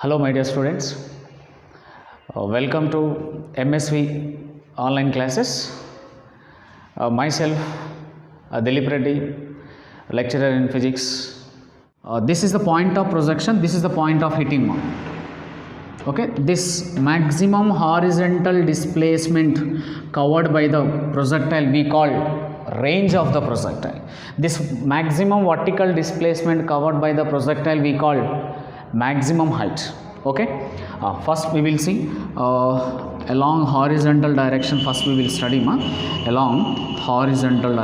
Hello, my dear students. Welcome to MSV online classes. Myself, Dilip Reddy, lecturer in physics. This is the point of projection. This is the point of hitting. Okay, this maximum horizontal displacement covered by the projectile we call range of the projectile. This maximum vertical displacement covered by the projectile we call maximum height. Okay, first we will see along horizontal direction. First we will study along horizontal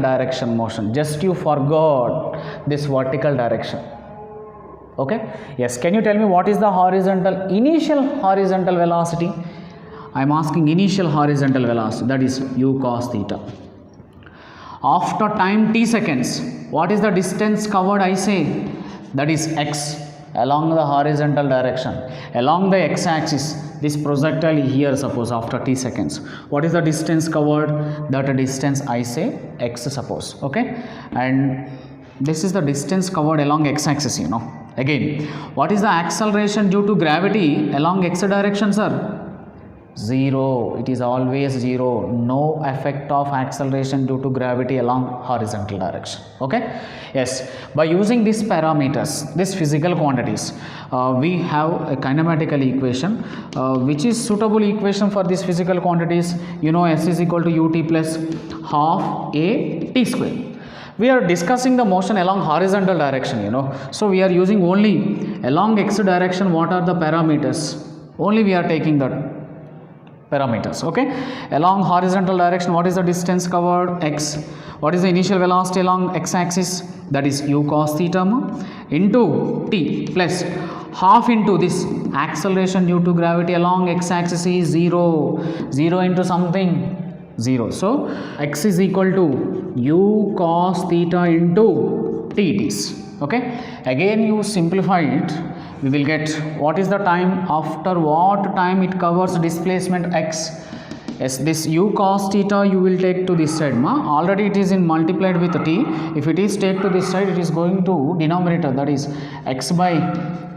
direction motion. Just you forgot this vertical direction. Okay, yes, can you tell me what is the initial horizontal velocity? I am asking initial horizontal velocity, that is u cos theta. After time t seconds, what is the distance covered? I say that is x along the horizontal direction. Along the x axis, this projectile here, suppose after t seconds, what is the distance covered? That distance I say x, suppose. Okay, and this is the distance covered along x axis. Again, what is the acceleration due to gravity along x direction, sir? 0. It is always 0. No effect of acceleration due to gravity along horizontal direction. Okay, yes, by using these parameters, these physical quantities, we have a kinematical equation which is suitable equation for these physical quantities. S is equal to ut plus half a t square. We are discussing the motion along horizontal direction, so we are using only along x direction. What are the parameters? Only we are taking the parameters. Okay, along horizontal direction, what is the distance covered? X. What is the initial velocity along x axis? That is u cos theta into t plus half into this acceleration due to gravity along x axis is 0. 0 into something 0. So x is equal to u cos theta into t it is. Okay, again you simplify it, we will get what is the time, after what time it covers displacement x. Yes, this u cos theta you will take to this side. Already it is in multiplied with t. If it is take to this side, it is going to denominator, that is x by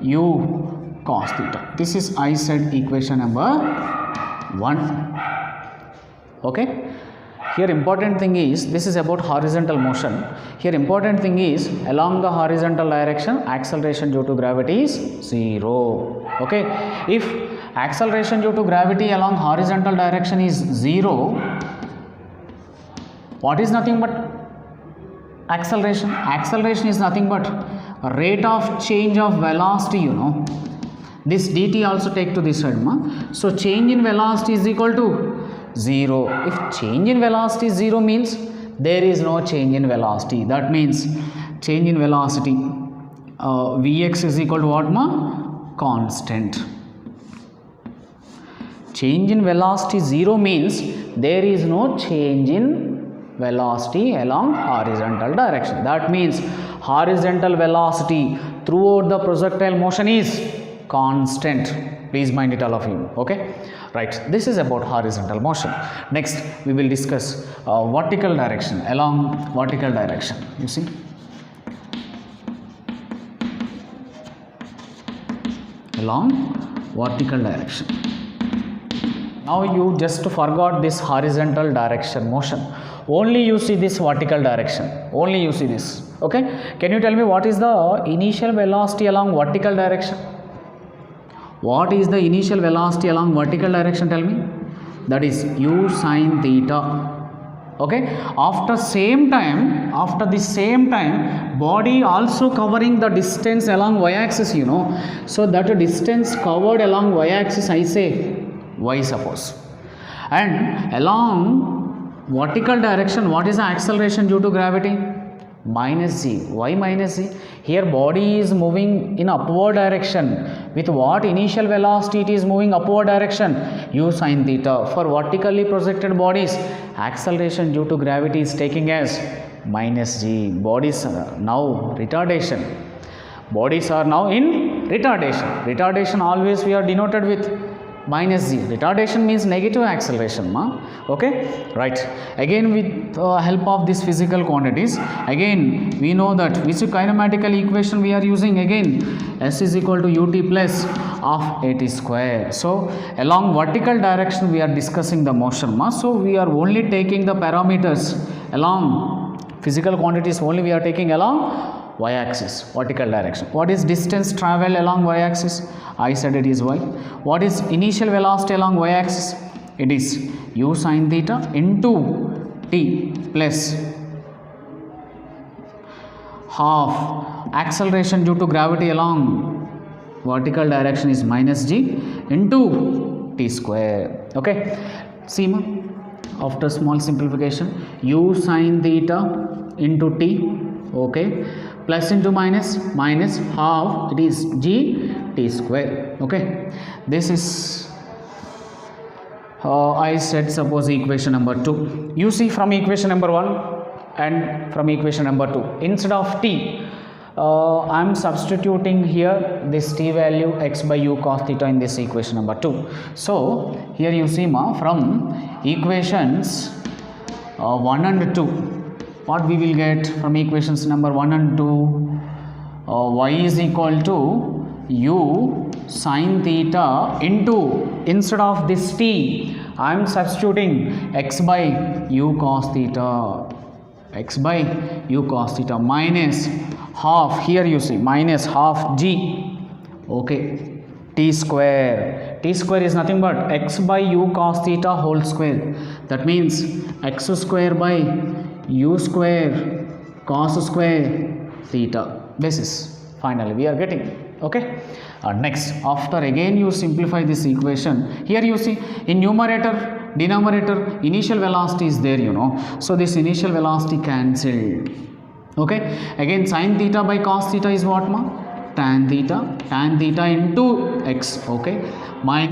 u cos theta. This is I said equation number 1. Okay, here important thing is, this is about horizontal motion. Here important thing is, along the horizontal direction, acceleration due to gravity is 0. Okay, if acceleration due to gravity along horizontal direction is 0, what is nothing but acceleration? Acceleration is nothing but rate of change of velocity. This dt also take to this side. So change in velocity is equal to 0. If change in velocity is 0 means there is no change in velocity. That means change in velocity Vx is equal to what? Constant. Change in velocity 0 means there is no change in velocity along horizontal direction. That means horizontal velocity throughout the projectile motion is constant. Please mind it, all of you. Okay, right, this is about horizontal motion. Next we will discuss vertical direction, along vertical direction. You see, along vertical direction. Now you just forgot this horizontal direction motion, only you see this vertical direction, only you see this. Okay, can you tell me what is the initial velocity along vertical direction? What is the initial velocity along vertical direction? Tell me. That is u sin theta. Okay, after the same time, body also covering the distance along y-axis. So that distance covered along y-axis, I say y, suppose. And along vertical direction, what is the acceleration due to gravity? Minus g. Why minus g? Here body is moving in upward direction. With what initial velocity it is moving upward direction? U sin theta. For vertically projected bodies, acceleration due to gravity is taking as minus g. Bodies are now retardation. Bodies are now in retardation. Retardation always we are denoted with minus g. Retardation means negative acceleration, ma. Okay, right. Again, with help of this physical quantities, again we know that which kinematical equation we are using. Again, s is equal to ut plus of at square. So along vertical direction we are discussing the motion, ma. So we are only taking the parameters along physical quantities, only we are taking along y-axis, vertical direction. What is distance traveled along y-axis? I said it is y. What is initial velocity along y-axis? It is u sin theta into t plus half acceleration due to gravity along vertical direction is minus g into t square. Okay, see ma, after small simplification, u sin theta into t, okay, plus into minus, minus half, it is g t square. Okay, this is I said suppose equation number 2. You see from equation number 1 and from equation number 2, instead of t, I am substituting here this t value x by u cos theta in this equation number 2. So here you see ma, from equations 1 and 2, what we will get from equations number 1 and 2, y is equal to u sin theta into, instead of this t, I am substituting x by u cos theta, x by u cos theta minus half, here you see minus half g, okay, t square. T square is nothing but x by u cos theta whole square. That means x square by u square cos square theta. This is finally we are getting. Okay, next, after again you simplify this equation, here you see in numerator, denominator, initial velocity is there, you know, so this initial velocity cancelled. Okay, again sin theta by cos theta is what ma, tan theta into x, okay, minus